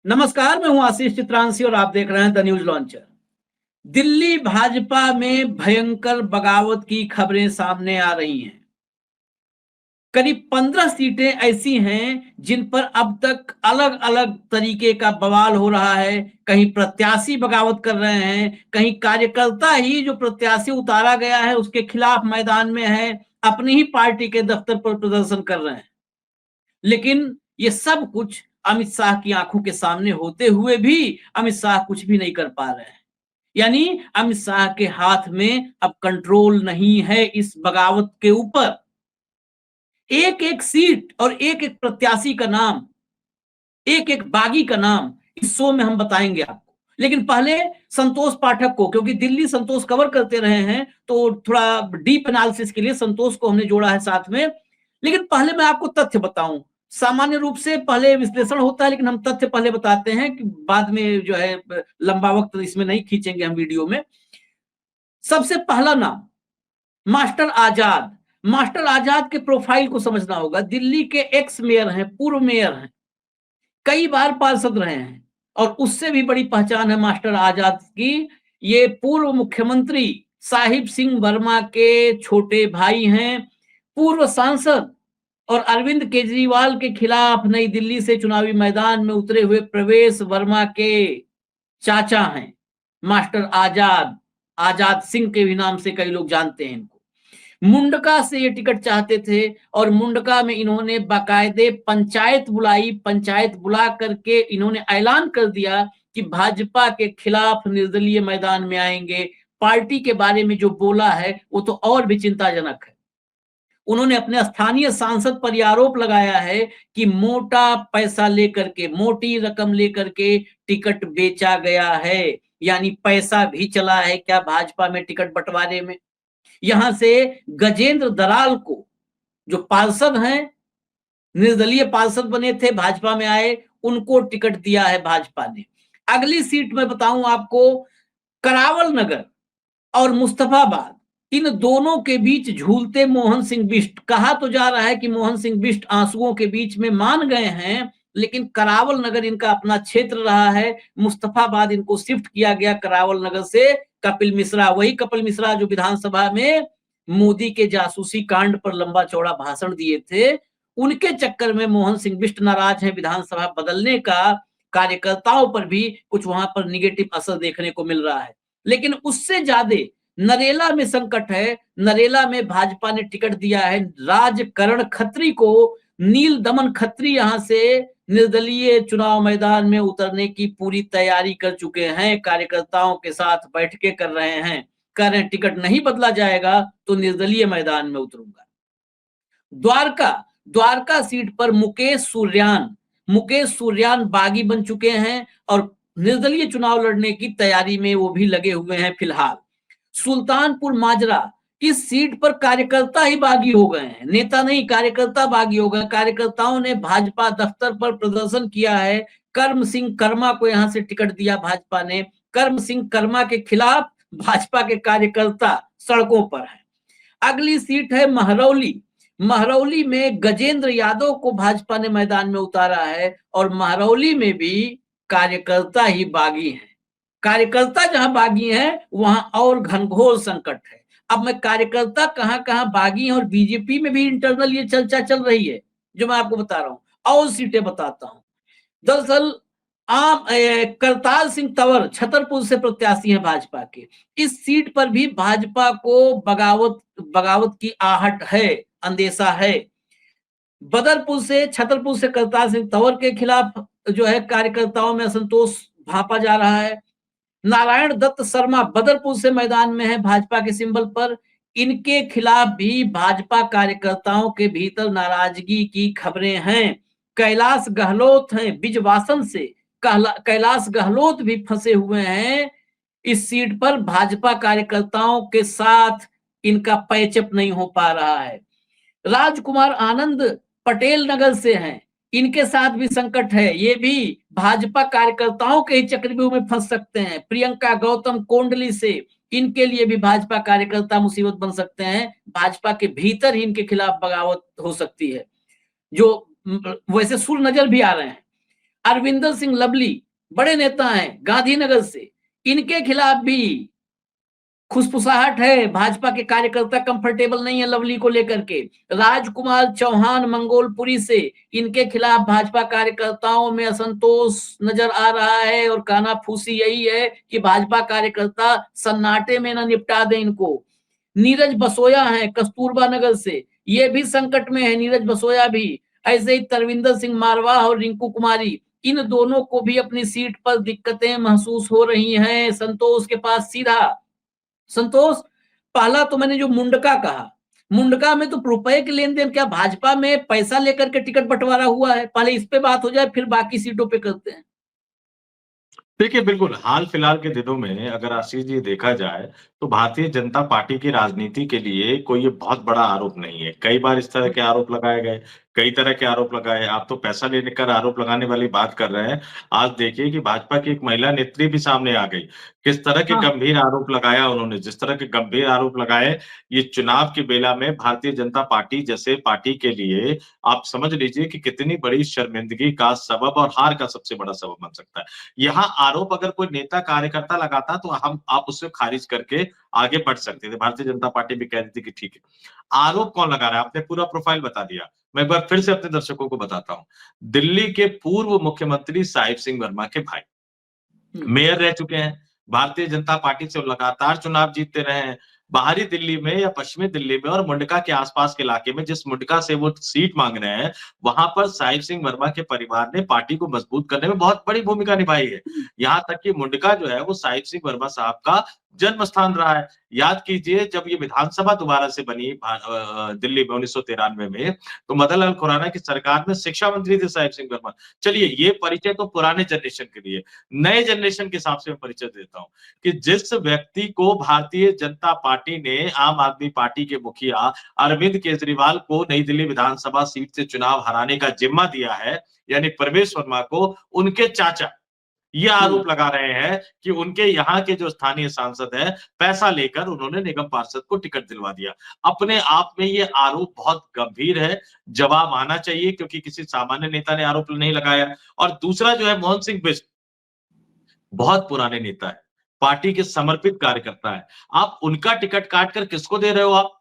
नमस्कार, मैं हूं आशीष चित्रांशी और आप देख रहे हैं the news launcher. Delhi Bhajpa में भयंकर बगावत की खबरें सामने आ रही हैं। करीब 15 सीटें ऐसी हैं जिन पर अब तक अलग अलग तरीके का बवाल हो रहा है। कहीं प्रत्याशी बगावत कर रहे हैं, कहीं कार्यकर्ता ही जो प्रत्याशी उतारा गया है उसके खिलाफ मैदान में है, अपनी ही पार्टी के दफ्तर पर प्रदर्शन कर रहे हैं। लेकिन ये सब कुछ अमित शाह की आंखों के सामने होते हुए भी अमित शाह कुछ भी नहीं कर पा रहे हैं। यानी अमित शाह के हाथ में अब कंट्रोल नहीं है इस बगावत के ऊपर। एक एक सीट और एक एक प्रत्याशी का नाम, एक एक बागी का नाम इस शो में हम बताएंगे आपको। लेकिन पहले संतोष पाठक को, क्योंकि दिल्ली संतोष कवर करते रहे हैं, तो थोड़ा डीप एनालिसिस के लिए संतोष को हमने जोड़ा है साथ में। लेकिन पहले मैं आपको तथ्य बताऊं। सामान्य रूप से पहले विश्लेषण होता है, लेकिन हम तथ्य पहले बताते हैं कि बाद में जो है लंबा वक्त इसमें नहीं खींचेंगे हम वीडियो में। सबसे पहला नाम मास्टर आजाद। मास्टर आजाद के प्रोफाइल को समझना होगा। दिल्ली के एक्स मेयर हैं, पूर्व मेयर हैं, कई बार पार्षद रहे हैं, और उससे भी बड़ी पहचान है मास्टर आजाद की। ये पूर्व मुख्यमंत्री साहिब सिंह वर्मा के छोटे भाई हैं, पूर्व सांसद और अरविंद केजरीवाल के खिलाफ नई दिल्ली से चुनावी मैदान में उतरे हुए प्रवेश वर्मा के चाचा हैं मास्टर आजाद। आजाद सिंह के भी नाम से कई लोग जानते हैं इनको। मुंडका से ये टिकट चाहते थे और मुंडका में इन्होंने बाकायदे पंचायत बुलाई। पंचायत बुला करके इन्होंने ऐलान कर दिया कि भाजपा के खिलाफ निर्दलीय मैदान में आएंगे। पार्टी के बारे में जो बोला है वो तो और भी चिंताजनक है। उन्होंने अपने स्थानीय सांसद पर आरोप लगाया है कि मोटा पैसा लेकर के, मोटी रकम लेकर के टिकट बेचा गया है। यानी पैसा भी चला है क्या भाजपा में टिकट बंटवारे में। यहां से गजेंद्र दराल को, जो पार्षद हैं, निर्दलीय पार्षद बने थे, भाजपा में आए, उनको टिकट दिया है भाजपा ने। अगली सीट में बताऊं आपको, करावल नगर और मुस्तफाबाद, इन दोनों के बीच झूलते मोहन सिंह बिष्ट। कहा तो जा रहा है कि मोहन सिंह बिष्ट आंसुओं के बीच में मान गए हैं, लेकिन करावल नगर इनका अपना क्षेत्र रहा है। मुस्तफाबाद इनको शिफ्ट किया गया करावल नगर से। कपिल मिश्रा, वही कपिल मिश्रा जो विधानसभा में मोदी के जासूसी कांड पर लंबा चौड़ा भाषण दिए थे, उनके चक्कर में मोहन सिंह बिष्ट नाराज हैं विधानसभा बदलने का। कार्यकर्ताओं पर भी कुछ वहां पर निगेटिव असर देखने को मिल रहा है। लेकिन उससे ज्यादा नरेला में संकट है। नरेला में भाजपा ने टिकट दिया है राजकरण खत्री को। नील दमन खत्री यहां से निर्दलीय चुनाव मैदान में उतरने की पूरी तैयारी कर चुके हैं, कार्यकर्ताओं के साथ बैठकें कर रहे हैं, कह रहे हैं टिकट नहीं बदला जाएगा तो निर्दलीय मैदान में उतरूंगा। द्वारका, द्वारका सीट पर मुकेश सूर्यान बागी बन चुके हैं और निर्दलीय चुनाव लड़ने की तैयारी में वो भी लगे हुए हैं फिलहाल। सुल्तानपुर माजरा, इस सीट पर कार्यकर्ता ही बागी हो गए हैं, नेता नहीं, कार्यकर्ता बागी हो गए। कार्यकर्ताओं ने भाजपा दफ्तर पर प्रदर्शन किया है। कर्म सिंह कर्मा को यहां से टिकट दिया भाजपा ने। कर्म सिंह कर्मा के खिलाफ भाजपा के कार्यकर्ता सड़कों पर है। अगली सीट है महरौली। महरौली में गजेंद्र यादव को भाजपा ने मैदान में उतारा है और महरौली में भी कार्यकर्ता ही बागी हैं। कार्यकर्ता जहां बागी हैं वहां और घनघोर संकट है। अब मैं कार्यकर्ता कहां कहां बागी हैं और बीजेपी में भी इंटरनल ये चर्चा चल रही है जो मैं आपको बता रहा हूं। और सीटें बताता हूं। दरअसल करतार सिंह तंवर छतरपुर से प्रत्याशी हैं भाजपा के। इस सीट पर भी भाजपा को बगावत की आहट है, अंदेशा है। बदरपुर से, छतरपुर से करतार सिंह तंवर के खिलाफ जो है कार्यकर्ताओं में असंतोष भांपा जा रहा है। नारायण दत्त शर्मा बदरपुर से मैदान में है भाजपा के सिंबल पर। इनके खिलाफ भी भाजपा कार्यकर्ताओं के भीतर नाराजगी की खबरें हैं। कैलाश गहलोत हैं बिजवासन से, कैलाश गहलोत भी फंसे हुए हैं इस सीट पर। भाजपा कार्यकर्ताओं के साथ इनका पैचअप नहीं हो पा रहा है। राजकुमार आनंद पटेल नगर से हैं, इनके साथ भी संकट है। ये भी भाजपा कार्यकर्ताओं के ही चक्रव्यूह में फंस सकते हैं। प्रियंका गौतम कोंडली से, इनके लिए भी भाजपा कार्यकर्ता मुसीबत बन सकते हैं। भाजपा के भीतर ही इनके खिलाफ बगावत हो सकती है, जो वैसे सुर नजर भी आ रहे हैं। अरविंदर सिंह लवली बड़े नेता हैं गांधीनगर से, इनके खिलाफ भी खुसफुसाहट है, भाजपा के कार्यकर्ता कंफर्टेबल नहीं है लवली को लेकर के। राजकुमार चौहान मंगोलपुरी से, इनके खिलाफ भाजपा कार्यकर्ताओं में असंतोष नजर आ रहा है और कानाफूसी यही है कि भाजपा कार्यकर्ता सन्नाटे में ना निपटा दें इनको। नीरज बसोया है कस्तूरबा नगर से, ये भी संकट में है नीरज बसोया भी। ऐसे ही तरविंदर सिंह मारवाह और रिंकू कुमारी, इन दोनों को भी अपनी सीट पर दिक्कतें महसूस हो रही हैं। संतोष के पास सीधा, संतोष, पहला तो मैंने जो मुंडका कहा, मुंडका में तो रुपए के लेन देन, क्या भाजपा में पैसा लेकर के टिकट बंटवारा हुआ है? पहले इस पे बात हो जाए, फिर बाकी सीटों पे करते हैं। देखिए, बिल्कुल, हाल-फिलहाल के दिनों में अगर आशीष जी देखा जाए, तो भारतीय जनता पार्टी की राजनीति के लिए कोई ये बहुत बड़ा आरोप नहीं है। कई बार इस तरह के आरोप लगाए गए, कई तरह के आरोप लगाए। आप तो पैसा लेकर आरोप लगाने वाली बात कर रहे हैं। आज देखिए कि भाजपा की एक महिला नेत्री भी सामने आ गई। किस तरह के हाँ, गंभीर आरोप लगाया उन्होंने, जिस तरह के गंभीर आरोप लगाए, ये चुनाव की बेला में भारतीय जनता पार्टी जैसे पार्टी के लिए आप समझ लीजिए कि कितनी बड़ी शर्मिंदगी का सबब और हार का सबसे बड़ा सबब बन सकता है। यहाँ आरोप अगर कोई नेता कार्यकर्ता लगाता तो हम आप उससे खारिज करके आगे बढ़ सकते थे। भारतीय जनता पार्टी भी कह रही थी कि ठीक है। आरोप कौन लगा रहा है? आपने पूरा प्रोफाइल बता दिया। मैं एक बार फिर से अपने दर्शकों को बताता हूँ। दिल्ली के पूर्व मुख्यमंत्री साहिब सिंह वर्मा के भाई, मेयर रह चुके हैं। भारतीय जनता पार्टी से वो लगातार चुनाव जीतते रहे हैं। बाहरी दिल्ली में या पश्चिमी दिल्ली में और मुंडका के आसपास के इलाके में जिस मुंडका से वो सीट मांग रहे हैं, वहां पर साहिब सिंह वर्मा के परिवार ने पार्टी को मजबूत करने में बहुत बड़ी भूमिका निभाई है। यहाँ तक कि मुंडका जो है वो साहिब सिंह वर्मा साहब का जन्म स्थान रहा है। याद कीजिए जब ये विधानसभा दोबारा से बनी दिल्ली में 1993 में, तो मदन लाल खुराना की सरकार में शिक्षा मंत्री थे साहिब सिंह वर्मा। चलिए ये परिचय तो पुराने जनरेशन के लिए, नए जनरेशन के हिसाब से मैं परिचय देता हूँ कि जिस व्यक्ति को भारतीय जनता पार्टी ने आम आदमी पार्टी के मुखिया अरविंद केजरीवाल को नई दिल्ली विधानसभा सीट से चुनाव हराने का जिम्मा दिया है, यानी परवेश वर्मा को, उनके चाचा ये आरोप लगा रहे हैं कि उनके यहाँ के जो स्थानीय सांसद हैं, पैसा लेकर उन्होंने निगम पार्षद को टिकट दिलवा दिया। अपने आप में ये आरोप बहुत गंभीर है, जवाब आना चाहिए क्योंकि किसी सामान्य नेता ने आरोप नहीं लगाया। और दूसरा जो है मोहन सिंह बिष्ट, बहुत पुराने नेता है, पार्टी के समर्पित कार्यकर्ता है। आप उनका टिकट काट कर किसको दे रहे हो आप?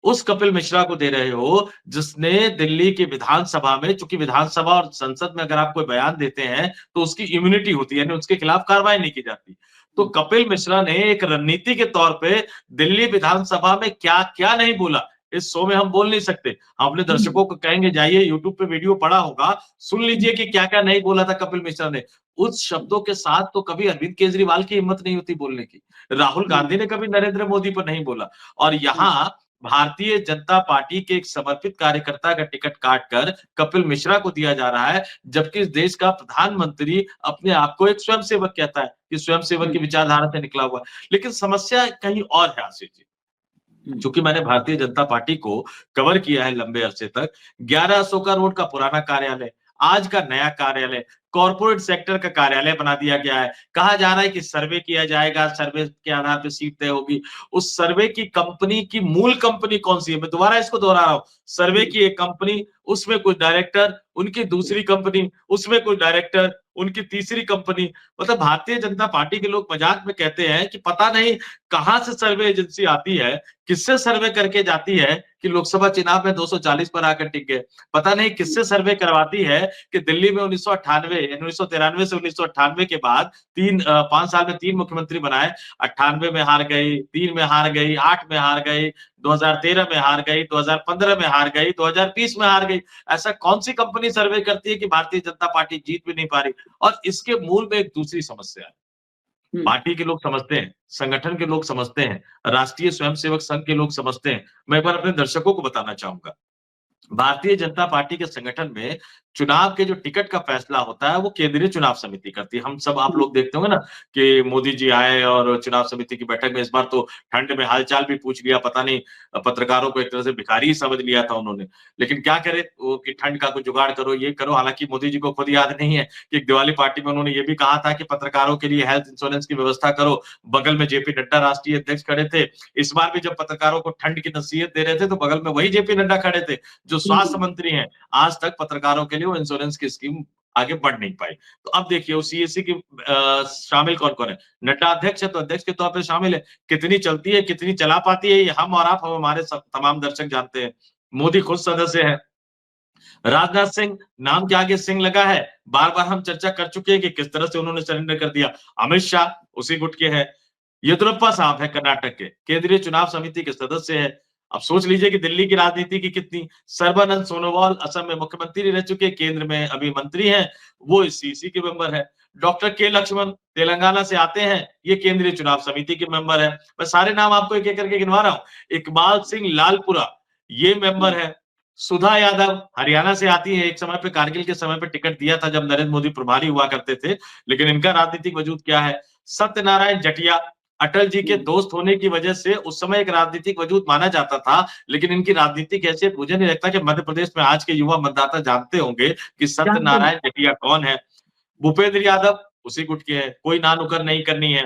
उस कपिल मिश्रा को दे रहे हो, जिसने दिल्ली की विधानसभा में, चूंकि विधानसभा और संसद में अगर आप कोई बयान देते हैं, तो उसकी इम्यूनिटी होती है, यानी उसके खिलाफ कार्रवाई नहीं की जाती। तो कपिल मिश्रा ने एक रणनीति के तौर पे दिल्ली विधानसभा में क्या-क्या नहीं बोला, इस शो में हम बोल नहीं सकते। हम अपने दर्शकों को कहेंगे जाइए यूट्यूब पे वीडियो पड़ा होगा, सुन लीजिए कि क्या-क्या नहीं बोला था कपिल मिश्रा ने। उस शब्दों के साथ तो कभी अरविंद केजरीवाल की हिम्मत नहीं होती बोलने की। राहुल गांधी ने कभी नरेंद्र मोदी पर नहीं बोला। और यहाँ भारतीय जनता पार्टी के एक समर्पित कार्यकर्ता का टिकट काटकर कपिल मिश्रा को दिया जा रहा है, जबकि इस देश का प्रधानमंत्री अपने आप को एक स्वयंसेवक कहता है कि स्वयंसेवक की विचारधारा से निकला हुआ है। लेकिन समस्या कहीं और है आशीष जी। चूंकि मैंने भारतीय जनता पार्टी को कवर किया है लंबे अरसे तक, 11 अशोका रोड का पुराना कार्यालय, आज का नया कार्यालय, कॉर्पोरेट सेक्टर का कार्यालय बना दिया गया है। कहा जा रहा है कि सर्वे किया जाएगा, सर्वे के आधार पर सीट तय होगी। उस सर्वे की कंपनी की मूल कंपनी कौन सी है? मैं दोबारा इसको दोहरा रहा हूं। सर्वे की एक कंपनी, उसमें कुछ डायरेक्टर, उनकी दूसरी कंपनी, उसमें कुछ डायरेक्टर, उनकी तीसरी कंपनी। मतलब भारतीय जनता पार्टी के लोग मजाक में कहते हैं कि पता नहीं कहां से सर्वे एजेंसी आती है, किससे सर्वे करके जाती है कि लोकसभा चुनाव में 240 पर आकर टिक गए। पता नहीं किससे सर्वे करवाती है कि दिल्ली में 1993 से 1998 के बाद 5 साल में 3 मुख्यमंत्री बनाए, 98 में हार गई, 3 में हार गई, 8 में हार गई, 2013 में हार गई, 2015 में हार गई, 2020 में हार गई। ऐसा कौन सी कंपनी सर्वे करती है कि भारतीय जनता पार्टी जीत भी नहीं पा रही? और इसके मूल में एक दूसरी समस्या है। पार्टी के लोग समझते हैं, संगठन के लोग समझते हैं, राष्ट्रीय स्वयंसेवक संघ के लोग समझते हैं। मैं एक बार अपने दर्शकों को बताना चाहूंगा, भारतीय जनता पार्टी के संगठन में चुनाव के जो टिकट का फैसला होता है वो केंद्रीय चुनाव समिति करती है। हम सब आप लोग देखते होंगे ना कि मोदी जी आए और चुनाव समिति की बैठक में इस बार तो ठंड में हालचाल भी पूछ लिया, पता नहीं पत्रकारों को एक तरह से भिखारी ही समझ लिया था उन्होंने। लेकिन क्या करे वो कि ठंड का कुछ जुगाड़ करो, ये करो। हालांकि मोदी जी को खुद याद नहीं है कि एक दिवाली पार्टी में उन्होंने ये भी कहा था कि पत्रकारों के लिए हेल्थ इंश्योरेंस की व्यवस्था करो। बगल में जेपी नड्डा राष्ट्रीय अध्यक्ष खड़े थे। इस बार भी जब पत्रकारों को ठंड की नसीहत दे रहे थे तो बगल में वही जेपी नड्डा खड़े थे जो स्वास्थ्य मंत्री हैं। आज तक पत्रकारों के लिए वो इंश्योरेंस की स्कीम आगे बढ़ नहीं पाई। तो अब देखिए उस सीएसी की शामिल कौन-कौन है? नड्डा अध्यक्ष है तो अध्यक्ष के तौर पे शामिल है। कितनी चलती है, कितनी चला पाती है, ये हम और आप, हम हमारे सब तमाम दर्शक जानते हैं। मोदी खुद सदस्य हैं। राजनाथ सिंह, नाम के आगे सिंह लगा है। बार-बार हम चर्चा कर चुके हैं कि किस तरह से उन्होंने सरेंडर कर दिया। अमित शाह उसी गुट के हैं। येदियुरप्पा साहब हैं कर्नाटक के, केंद्रीय चुनाव समिति के सदस्य हैं। अब सोच लीजिए कि दिल्ली की राजनीति की कितनी। सर्बानंद सोनोवाल असम में मुख्यमंत्री रह चुके, केंद्र में अभी मंत्री हैं, वो इस सीईसी के मेंबर है। डॉक्टर के लक्ष्मण तेलंगाना से आते हैं, ये केंद्रीय चुनाव समिति के मेंबर है। मैं सारे नाम आपको एक-एक करके गिनवा रहा हूँ। इकबाल सिंह लालपुरा, ये मेंबर है। सुधा यादव हरियाणा से आती है, एक समय पे कारगिल के समय पे टिकट दिया था जब नरेंद्र मोदी प्रभारी हुआ करते थे, लेकिन इनका राजनीतिक वजूद क्या है? सत्यनारायण जटिया, अटल जी के दोस्त होने की वजह से उस समय एक राजनीतिक वजूद माना जाता था, लेकिन इनकी राजनीतिक हैसियत मुझे नहीं लगता कि मध्य प्रदेश में आज के युवा मतदाता जानते होंगे कि जानते हैं। सत्यनारायण जटिया कौन है। भूपेंद्र यादव उसी गुट के हैं, कोई नानुकर नहीं करनी है।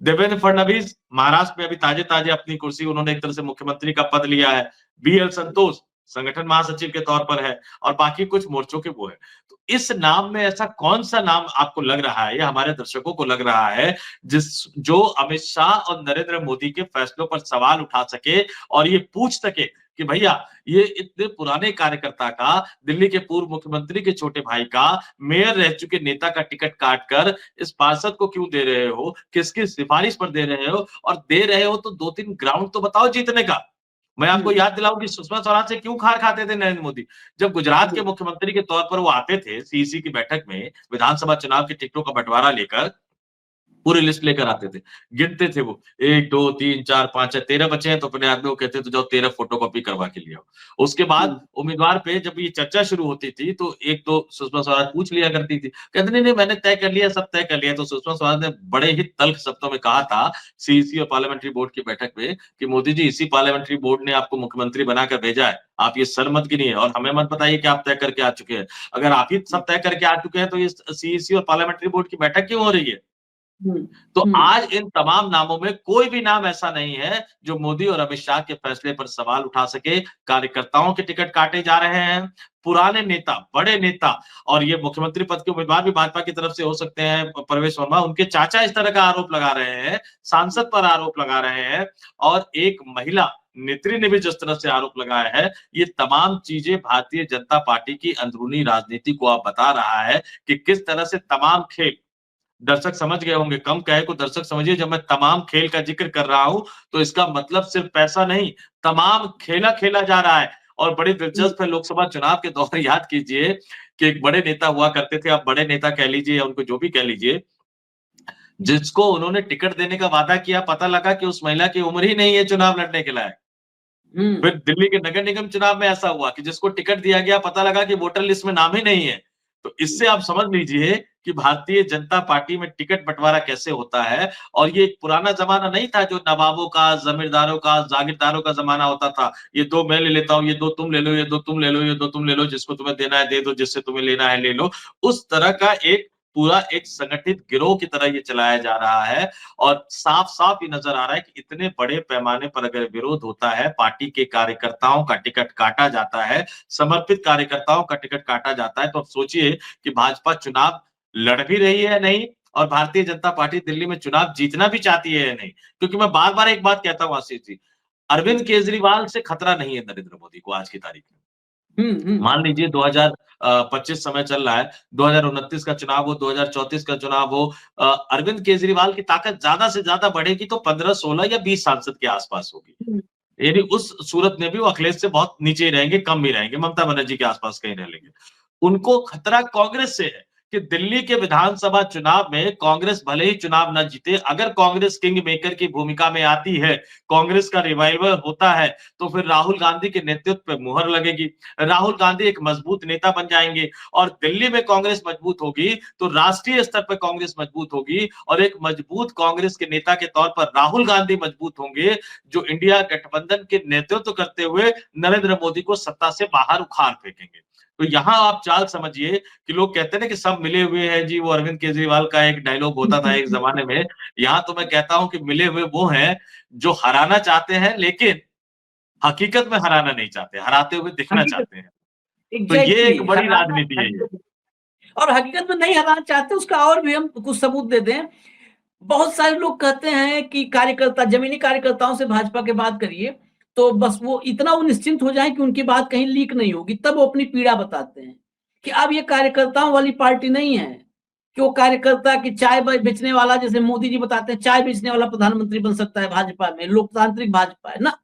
देवेंद्र फडणवीस महाराष्ट्र में अभी ताजे-ताजे अपनी कुर्सी उन्होंने एक तरह से मुख्यमंत्री का पद लिया है। बीएल संतोष संगठन महासचिव के तौर पर है और बाकी कुछ मोर्चों के वो है। तो इस नाम में ऐसा कौन-सा नाम आपको लग रहा है या हमारे दर्शकों को लग रहा है जिस जो अमित शाह और नरेंद्र मोदी के फैसलों पर सवाल उठा सके और ये पूछ सके कि भैया ये इतने पुराने कार्यकर्ता का, दिल्ली के पूर्व मुख्यमंत्री के छोटे भाई का, मेयर रह चुके नेता का टिकट काट कर इस पार्षद को क्यों दे रहे हो? किसकी सिफारिश पर दे रहे हो? और दे रहे हो तो 2-3 ग्राउंड तो बताओ जीतने का। मैं आपको याद दिलाऊं कि सुषमा स्वराज से क्यों खार खाते थे नरेंद्र मोदी? जब गुजरात के मुख्यमंत्री के तौर पर वो आते थे सीईसी की बैठक में, विधानसभा चुनाव की टिकटों का बंटवारा लेकर, पूरी लिस्ट लेकर आते थे। गिनते थे वो 1, 2, 3, 4, 5, 6, 13 बचे हैं तो अपने आदमी को कहते थे जाओ 13 फोटोकॉपी करवा के ले आओ। उसके बाद उम्मीदवार पे जब ये चर्चा शुरू होती थी तो 1-2 सुषमा स्वराज पूछ लिया करती थी। कहते नहीं, नहीं मैंने तय कर लिया, सब तय कर लिया। तो सुषमा स्वराज ने बड़े ही तल्ख शब्दों में कहा था सीईसी और पार्लियामेंट्री बोर्ड की बैठक में कि मोदी जी इसी पार्लियामेंट्री बोर्ड ने आपको मुख्यमंत्री बनाकर भेजा है। आप ये सर मत गिनिए और हमें मत बताइए कि आप तय करके आ चुके हैं। अगर आप ही सब तय करके आ चुके हैं तो ये सीईसी और पार्लियामेंट्री बोर्ड की बैठक क्यों हो रही है? तो आज इन तमाम नामों में कोई भी नाम ऐसा नहीं है जो मोदी और अमित शाह के फैसले पर सवाल उठा सके। कार्यकर्ताओं के टिकट काटे जा रहे हैं। पुराने नेता, बड़े नेता और ये मुख्यमंत्री पद के उम्मीदवार भी भाजपा की तरफ से हो सकते हैं, प्रवेश वर्मा, उनके चाचा इस तरह का आरोप लगा रहे हैं, सांसद पर आरोप लगा रहे हैं और एक महिला नेत्री ने भी जिस तरह से आरोप लगाया है, ये तमाम चीजें भारतीय जनता पार्टी की अंदरूनी राजनीति को अब बता रहा है कि किस तरह से तमाम खेल दर्शक समझ गए होंगे, कम कहे को दर्शक समझिए, जब मैं तमाम खेल का जिक्र कर रहा हूं तो इसका मतलब सिर्फ पैसा नहीं, तमाम खेला खेला जा रहा है। और बड़ी दिलचस्प है, लोकसभा चुनाव के दौरान याद कीजिए कि एक बड़े नेता हुआ करते थे, आप बड़े नेता कह लीजिए या उनको जो भी कह लीजिए, जिसको उन्होंने टिकट देने का वादा किया, पता लगा कि उस महिला की उम्र ही नहीं है चुनाव लड़ने के लायक। फिर दिल्ली के नगर निगम चुनाव में ऐसा हुआ कि जिसको टिकट दिया गया, पता लगा कि वोटर लिस्ट में नाम ही नहीं है। तो इससे आप समझ लीजिए कि भारतीय जनता पार्टी में टिकट बंटवारा कैसे होता है। और ये एक पुराना जमाना नहीं था जो नवाबों का, जमींदारों का, जागीरदारों का जमाना होता था। ये 2 मैं ले लेता हूँ, ये 2 तुम ले लो, ये 2 तुम ले लो, ये 2 तुम ले लो, जिसको तुम्हें देना है दे दो, जिससे तुम्हें लेना है ले लो। उस तरह का एक पूरा एक संगठित गिरोह की तरह ये चलाया जा रहा है। और साफ-साफ ये नजर आ रहा है कि इतने बड़े पैमाने पर अगर विरोध होता है, पार्टी के कार्यकर्ताओं का टिकट काटा जाता है, समर्पित कार्यकर्ताओं का टिकट काटा जाता है, तो अब सोचिए कि भाजपा चुनाव लड़ भी रही है या नहीं और भारतीय जनता पार्टी दिल्ली में चुनाव जीतना भी चाहती है या नहीं। क्योंकि मैं बार-बार एक बात कहता हूँ आशीष जी, अरविंद केजरीवाल से खतरा नहीं है नरेंद्र मोदी को आज की तारीख में। मान लीजिए 2025 समय चल रहा है, 2029 का चुनाव हो, 2034 का चुनाव हो, अरविंद केजरीवाल की ताकत ज्यादा से ज्यादा बढ़ेगी तो 15, 16 या 20 सांसद के आसपास होगी। यानी उस सूरत में भी वो अखिलेश से बहुत नीचे ही रहेंगे, कम ही रहेंगे, ममता बनर्जी के आसपास कहीं रह लेंगे। उनको खतरा कांग्रेस से है कि दिल्ली के विधानसभा चुनाव में कांग्रेस भले ही चुनाव न जीते, अगर कांग्रेस किंग मेकर की भूमिका में आती है, कांग्रेस का रिवाइवल होता है, तो फिर राहुल गांधी के नेतृत्व पे मुहर लगेगी। राहुल गांधी एक मजबूत नेता बन जाएंगे और दिल्ली में कांग्रेस मजबूत होगी तो राष्ट्रीय स्तर पर कांग्रेस मजबूत होगी और एक मजबूत कांग्रेस के नेता के तौर पर राहुल गांधी मजबूत होंगे, जो इंडिया गठबंधन के नेतृत्व करते हुए नरेंद्र मोदी को सत्ता से बाहर उखाड़ फेंकेंगे। तो यहां आप चाल समझिए कि लोग कहते हैं ना कि सब मिले हुए हैं जी, वो अरविंद केजरीवाल का एक डायलॉग होता था एक जमाने में। यहां तो मैं कहता हूं कि मिले हुए वो हैं जो हराना चाहते हैं, लेकिन हकीकत में हराना नहीं चाहते, हराते हुए दिखना चाहते हैं। तो ये एग्जैक्टली एक बड़ी राजनीति है ये। और हकीकत में नहीं हराना चाहते, उसका और भी हम कुछ सबूत दे दें। बहुत सारे लोग कहते हैं कि कार्यकर्ता, जमीनी कार्यकर्ताओं से भाजपा के बात करिए, तो बस वो इतना वो निश्चिंत हो जाए कि उनकी बात कहीं लीक नहीं होगी, तब वो अपनी पीड़ा बताते हैं कि अब ये कार्यकर्ताओं वाली पार्टी नहीं है कि वो कार्यकर्ता की चाय बेचने वाला, जैसे मोदी जी बताते हैं चाय बेचने वाला प्रधानमंत्री बन सकता है भाजपा में, लोकतांत्रिक भाजपा है ना।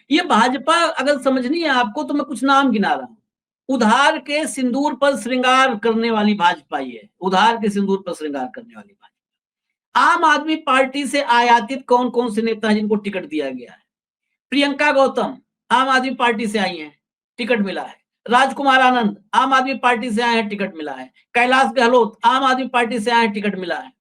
ये भाजपा अगर समझनी है आपको तो मैं कुछ नाम गिना रहा हूं। उधार के सिंदूर पर श्रृंगार करने वाली भाजपा ये है, उधार के सिंदूर पर श्रृंगार करने वाली भाजपा। आम आदमी पार्टी से आयातित कौन कौन से नेता हैं जिनको टिकट दिया गया है? प्रियंका गौतम आम आदमी पार्टी से आई हैं, टिकट मिला है। राजकुमार आनंद आम आदमी पार्टी से आए हैं, टिकट मिला है। कैलाश गहलोत आम आदमी पार्टी से आए हैं, टिकट मिला है।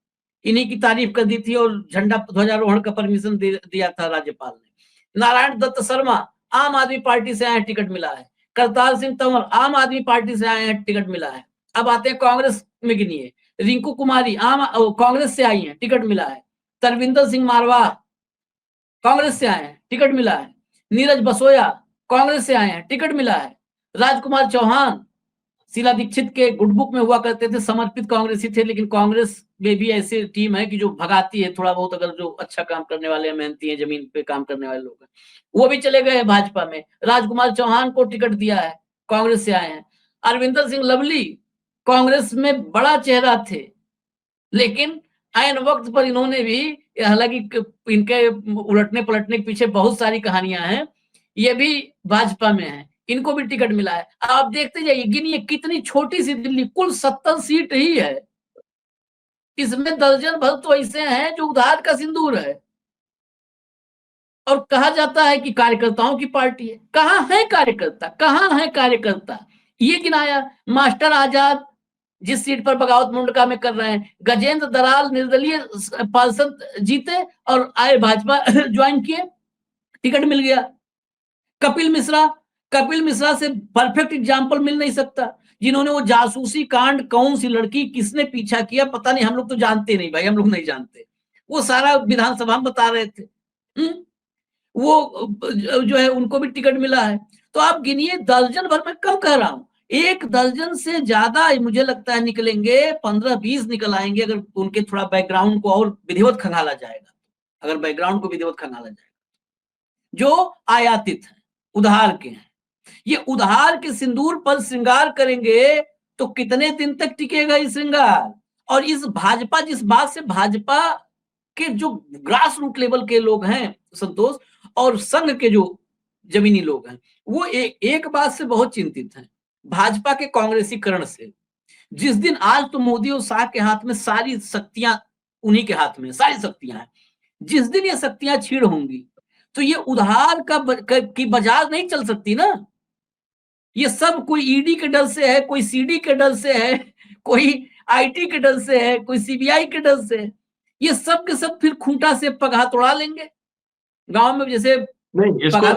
इन्हीं की तारीफ कर दी थी और झंडा ध्वजारोहण का परमिशन दिया था राज्यपाल ने। नारायण दत्त शर्मा आम आदमी पार्टी से आए हैं, टिकट मिला है। करतार सिंह तंवर आम आदमी पार्टी से आए हैं, टिकट मिला है। अब आते हैं कांग्रेस में, गिनिए। रिंकू कुमारी कांग्रेस से आई हैं, टिकट मिला है। तरविंदर सिंह मारवाह कांग्रेस से आए हैं, टिकट मिला है। नीरज बसोया कांग्रेस से आए हैं, टिकट मिला है। राजकुमार चौहान शीला दीक्षित के गुडबुक में हुआ करते थे, समर्पित कांग्रेसी थे, लेकिन कांग्रेस में भी ऐसी टीम है कि जो भगाती है थोड़ा बहुत, अगर जो अच्छा काम करने वाले हैं, मेहनती हैं, जमीन पे काम करने वाले लोग हैं, वो भी चले गए भाजपा में। राजकुमार चौहान को टिकट दिया है, कांग्रेस से आए हैं। अरविंदर सिंह लवली कांग्रेस में बड़ा चेहरा थे, लेकिन ऐन वक्त पर इन्होंने भी, हालांकि इनके उलटने पलटने के पीछे बहुत सारी कहानियां हैं, ये भी भाजपा में है, इनको भी टिकट मिला है। आप देखते जाइए, गिनिए कितनी छोटी सी दिल्ली, कुल 70 सीट ही है, इसमें दर्जन भर तो ऐसे हैं जो उधार का सिंदूर है, और कहा जाता है कि कार्यकर्ताओं की पार्टी है। कहाँ है कार्यकर्ता, कहाँ है कार्यकर्ता? ये गिनाया। मास्टर आजाद जिस सीट पर बगावत मुंडका में कर रहे हैं, गजेंद्र दराल निर्दलीय पार्षद जीते और आए, भाजपा ज्वाइन किए, टिकट मिल गया। कपिल मिश्रा से परफेक्ट एग्जाम्पल मिल नहीं सकता, जिन्होंने वो जासूसी कांड, कौन सी लड़की किसने पीछा किया पता नहीं, हम लोग तो जानते नहीं भाई, हम लोग नहीं जानते, वो सारा विधानसभा में बता रहे थे। वो जो है उनको भी टिकट मिला है। तो आप गिनिए, दर्जन भर, में कम कह रहा हूं, एक दर्जन से ज्यादा मुझे लगता है निकलेंगे, 15-20 निकल आएंगे, अगर उनके थोड़ा बैकग्राउंड को और विधिवत खंगाला जाएगा, अगर बैकग्राउंड को विधिवत खंगाला जाएगा, जो आयातित है, उधार के हैं। ये उधार के सिंदूर पर श्रृंगार करेंगे तो कितने दिन तक टिकेगा ये श्रृंगार? और इस भाजपा, जिस बात से भाजपा के जो ग्रास रूट लेवल के लोग हैं संतोष, और संघ के जो जमीनी लोग हैं, वो एक बात से बहुत चिंतित हैं, भाजपा के कांग्रेसीकरण से। जिस दिन, आज तो मोदी और शाह के हाथ में सारी शक्तियां, उन्हीं के हाथ में सारी शक्तियां हैं, जिस दिन ये शक्तियां छीड़ होंगी तो ये उधार की बाजार नहीं चल सकती ना। ये सब कोई ईडी के डर से है, कोई सीडी के डर से है, कोई आईटी के डर से है, कोई सीबीआई के डर से है। ये सब के सब फिर खूंटा से पगहा तोड़ा लेंगे। गांव में जैसे नहीं, पगहा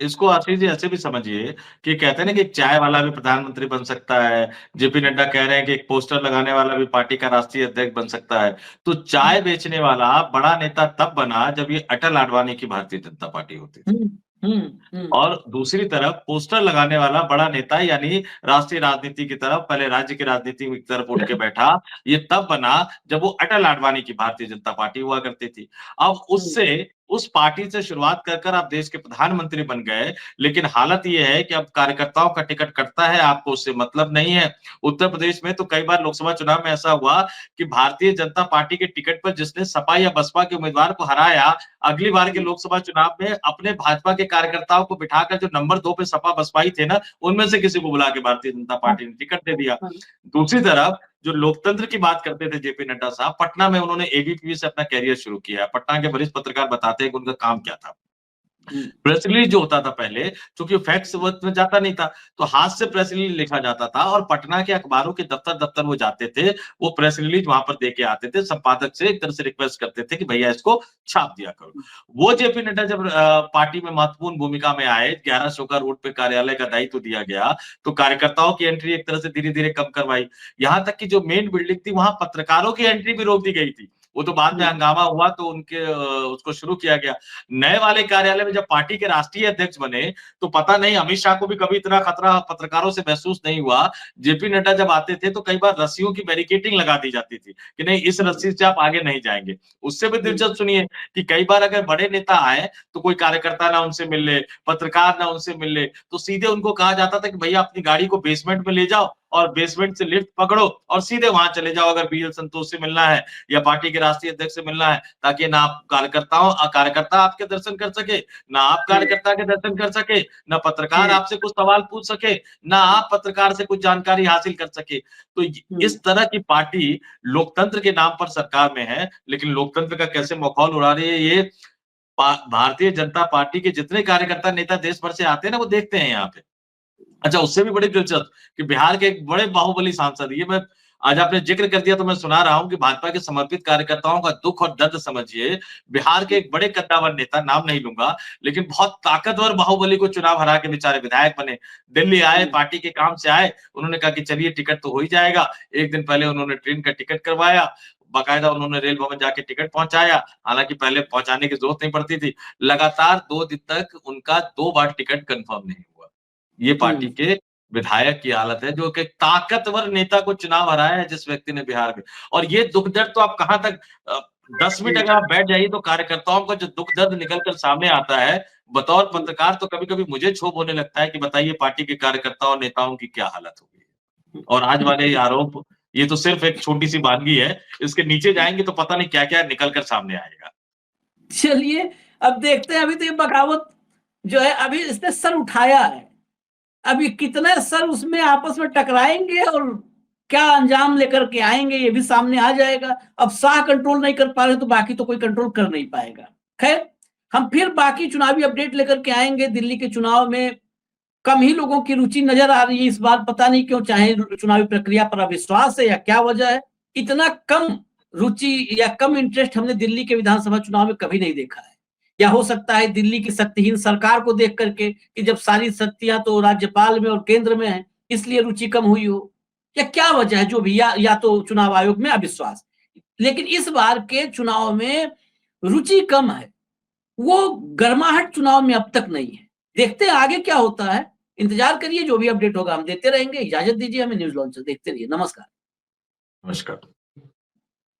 इसको आशीष जी ऐसे भी समझिए कि कहते हैं ना कि एक चाय वाला भी प्रधानमंत्री बन सकता है। जेपी नड्डा कह रहे हैं कि एक पोस्टर लगाने वाला भी पार्टी का राष्ट्रीय अध्यक्ष बन सकता है। तो चाय बेचने वाला बड़ा नेता तब बना जब ये अटल आडवाणी की भारतीय जनता पार्टी होती थी। और दूसरी तरफ पोस्टर लगाने वाला बड़ा नेता, यानी राष्ट्रीय राजनीति की तरफ, पहले राज्य की राजनीति की तरफ उठ के बैठा, ये तब बना जब वो अटल आडवाणी की भारतीय जनता पार्टी हुआ करती थी। अब उस पार्टी से शुरुआत कर आप देश के प्रधानमंत्री बन गए, लेकिन हालत ये है कि अब कार्यकर्ताओं का टिकट कटता है, आपको उससे मतलब नहीं है। उत्तर प्रदेश में तो कई बार लोकसभा चुनाव में ऐसा हुआ कि भारतीय जनता पार्टी के टिकट पर जिसने सपा या बसपा के उम्मीदवार को हराया, अगली बार के लोकसभा चुनाव में अपने भाजपा के कार्यकर्ताओं को बिठाकर जो नंबर 2 पे सपा बसपाई थे ना, उनमें से किसी को बुला के भारतीय जनता पार्टी ने टिकट दे दिया। दूसरी तरफ जो लोकतंत्र की बात करते थे जेपी नड्डा साहब, पटना में उन्होंने एबीपी से अपना कैरियर शुरू किया। पटना के वरिष्ठ पत्रकार बताते हैं कि उनका काम क्या था। प्रेस रिलीज जो होता था पहले, क्योंकि फैक्स वक्त में जाता नहीं था, तो हाथ से प्रेस रिलीज लिखा जाता था और पटना के अखबारों के दफ्तर वो जाते थे, वो प्रेस रिलीज वहां पर देके आते थे, संपादक से एक तरह से रिक्वेस्ट करते थे कि भैया इसको छाप दिया करो। वो जेपी नड्डा जब पार्टी में महत्वपूर्ण भूमिका में आए, 1100 का रोड पे कार्यालय का दायित्व दिया गया, तो कार्यकर्ताओं की एंट्री एक तरह से धीरे धीरे कम करवाई। यहां तक कि जो मेन बिल्डिंग थी वहां पत्रकारों की एंट्री भी रोक दी गई थी। वो तो बाद में हंगामा हुआ तो उनके उसको शुरू किया गया। नए वाले कार्यालय में जब पार्टी के राष्ट्रीय अध्यक्ष बने तो पता नहीं अमित शाह को भी कभी इतना खतरा पत्रकारों से महसूस नहीं हुआ। जेपी नड्डा जब आते थे तो कई बार रस्सियों की बैरिकेडिंग लगा दी जाती थी कि नहीं इस रस्सी से आप आगे नहीं जाएंगे। उससे भी दिलचस्प सुनिए कि कई बार अगर बड़े नेता आए तो कोई कार्यकर्ता ना उनसे मिल ले, पत्रकार ना उनसे मिल ले, तो सीधे उनको कहा जाता था कि भैया अपनी गाड़ी को बेसमेंट में ले जाओ और बेसमेंट से लिफ्ट पकड़ो और सीधे वहां चले जाओ अगर बीएल संतोष से मिलना है या पार्टी के राष्ट्रीय अध्यक्ष से मिलना है, ताकि ना आप कार्यकर्ता आपके दर्शन कर सके, ना आप कार्यकर्ता के दर्शन कर सके, ना पत्रकार आपसे कुछ सवाल पूछ सके, ना आप पत्रकार से कुछ जानकारी हासिल कर सके। तो इस तरह की पार्टी लोकतंत्र के नाम पर सरकार में है, लेकिन लोकतंत्र का कैसे मखौल उड़ा रही है ये भारतीय जनता पार्टी के जितने कार्यकर्ता नेता देश भर से आते हैं ना वो देखते हैं यहाँ पे। अच्छा, उससे भी बड़ी दिलचस्प कि बिहार के एक बड़े बाहुबली सांसद, ये मैं आज आपने जिक्र कर दिया तो मैं सुना रहा हूँ कि भाजपा के समर्पित कार्यकर्ताओं का दुख और दर्द समझिए। बिहार के एक बड़े कद्दावर नेता, नाम नहीं लूंगा, लेकिन बहुत ताकतवर बाहुबली को चुनाव हरा के बेचारे विधायक बने। दिल्ली आए, पार्टी के काम से आए, उन्होंने कहा कि चलिए टिकट तो हो ही जाएगा। एक दिन पहले उन्होंने ट्रेन का टिकट करवाया, बाकायदा उन्होंने रेल भवन जाके टिकट पहुंचाया, हालांकि पहले पहुंचाने की जरूरत नहीं पड़ती थी। लगातार 2 दिन तक उनका 2 बार टिकट कंफर्म नहीं हुआ। ये पार्टी के विधायक की हालत है जो कि ताकतवर नेता को चुनाव हराया है जिस व्यक्ति ने बिहार में। और ये दुख दर्द तो आप कहां तक 10 मिनट अगर आप बैठ जाइए तो कार्यकर्ताओं का जो दुख दर्द निकल कर सामने आता है, बतौर पत्रकार तो कभी-कभी मुझे क्षोभ होने लगता है कि बताइए पार्टी के कार्यकर्ताओं नेताओं की क्या हालत हो गई है। और आज वाले ये आरोप, ये तो सिर्फ एक छोटी-सी वानगी है, इसके नीचे जाएँगे तो पता नहीं क्या-क्या निकल कर सामने आएगा। चलिए, अब देखते हैं। अभी तो ये बगावत जो है अभी इसने सर उठाया है। अभी कितने सर उसमें आपस में टकराएंगे और क्या अंजाम लेकर के आएंगे ये भी सामने आ जाएगा। अब शाह कंट्रोल नहीं कर पा रहे तो बाकी तो कोई कंट्रोल कर नहीं पाएगा। खैर, हम फिर बाकी चुनावी अपडेट लेकर के आएंगे। दिल्ली के चुनाव में कम ही लोगों की रुचि नजर आ रही है इस बार, पता नहीं क्यों, चाहे चुनावी प्रक्रिया पर अविश्वास है या क्या वजह है। इतना कम रुचि या कम इंटरेस्ट हमने दिल्ली के विधानसभा चुनाव में कभी नहीं देखा है। या हो सकता है दिल्ली की शक्तिहीन सरकार को देख करके कि जब सारी शक्तियां तो राज्यपाल में और केंद्र में है इसलिए रुचि कम हुई हो, या क्या वजह है जो भी, या तो चुनाव आयोग में अविश्वास। लेकिन इस बार के चुनाव में रुचि कम है, वो गर्माहट चुनाव में अब तक नहीं है। देखते हैं आगे क्या होता है, इंतजार करिए, जो भी अपडेट होगा हम देते रहेंगे। इजाजत दीजिए हमें, न्यूज लॉन्चर देखते रहिए। नमस्कार। नमस्कार।